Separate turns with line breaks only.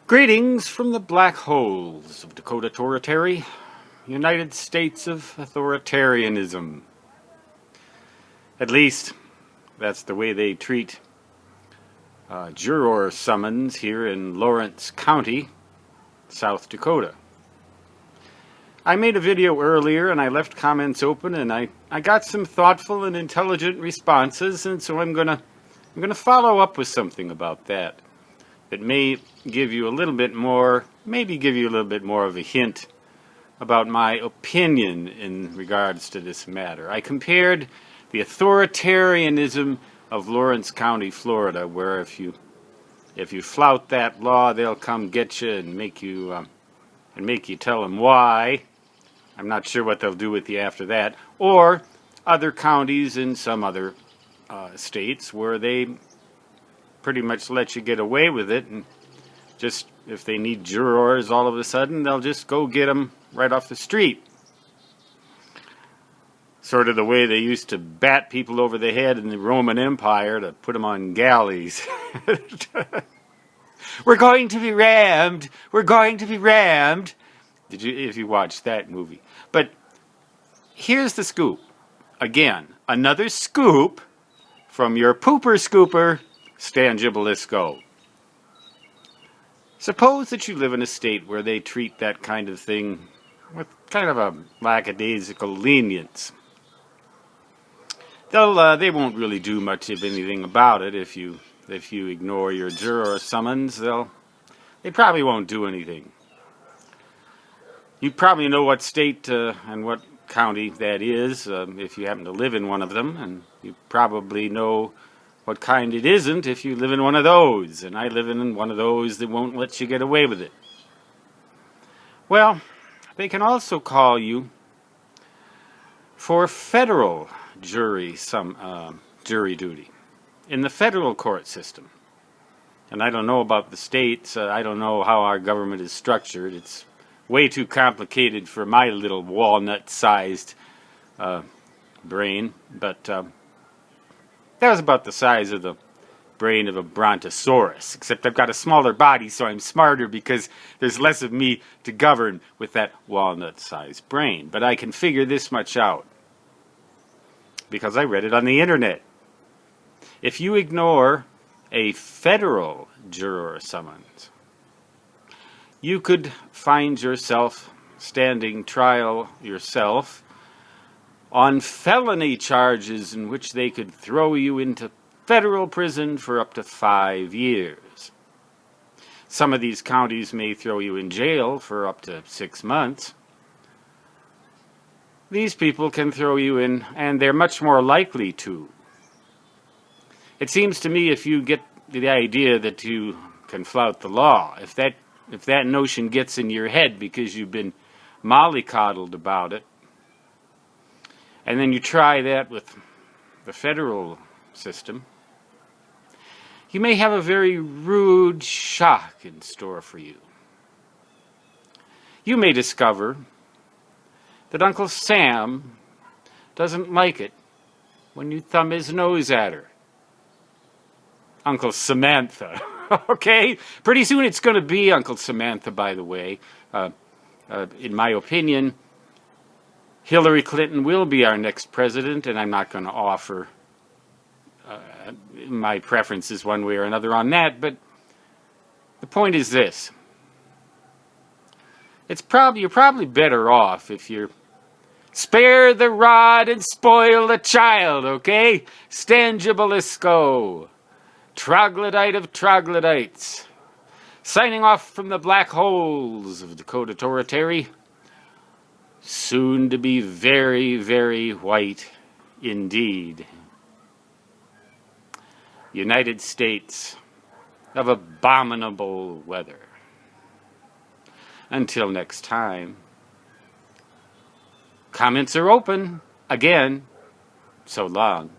Greetings from the black holes of Dakota Territory, United States of authoritarianism. At least, that's the way they treat juror summons here in Lawrence County, South Dakota. I made a video earlier and I left comments open and I got some thoughtful and intelligent responses, and so I'm gonna follow up with something about that may give you a little bit more, maybe give you a little bit more of a hint about my opinion in regards to this matter. I compared the authoritarianism of Lawrence County, Florida, where if you flout that law, they'll come get you and make you tell them why. I'm not sure what they'll do with you after that. Or other counties in some other states where they pretty much let you get away with it, and just if they need jurors all of a sudden, they'll just go get them right off the street. Sort of the way they used to bat people over the head in the Roman Empire to put them on galleys. We're going to be rammed. We're going to be rammed. If you watched that movie. But here's the scoop. Again, another scoop from your pooper scooper, Stan Gibilisco. Suppose that you live in a state where they treat that kind of thing with kind of a lackadaisical lenience. They won't really do much of anything about it if you ignore your juror summons. They probably won't do anything. You probably know what state and what county that is if you happen to live in one of them, and you probably know what kind it isn't if you live in one of those, and I live in one of those that won't let you get away with it. Well, they can also call you for federal jury duty in the federal court system. And I don't know about the states. I don't know how our government is structured. It's way too complicated for my little walnut-sized brain, but that was about the size of the brain of a brontosaurus, except I've got a smaller body, so I'm smarter because there's less of me to govern with that walnut-sized brain. But I can figure this much out because I read it on the internet. If you ignore a federal juror summons, you could find yourself standing trial yourself on felony charges in which they could throw you into federal prison for up to 5 years. Some of these counties may throw you in jail for up to 6 months. These people can throw you in, and they're much more likely to. It seems to me if you get the idea that you can flout the law, if that notion gets in your head because you've been mollycoddled about it, and then you try that with the federal system, you may have a very rude shock in store for you. You may discover that Uncle Sam doesn't like it when you thumb his nose at her. Uncle Samantha, okay? Pretty soon it's going to be Uncle Samantha, by the way. In my opinion, Hillary Clinton will be our next president, and I'm not going to offer my preferences one way or another on that, but the point is this. You're probably better off if you're spare the rod and spoil the child, okay? Stan Gibilisco, troglodyte of troglodytes, signing off from the black holes of Dakota Territory, soon to be very, very white indeed. United States of abominable weather. Until next time, comments are open. Again, so long.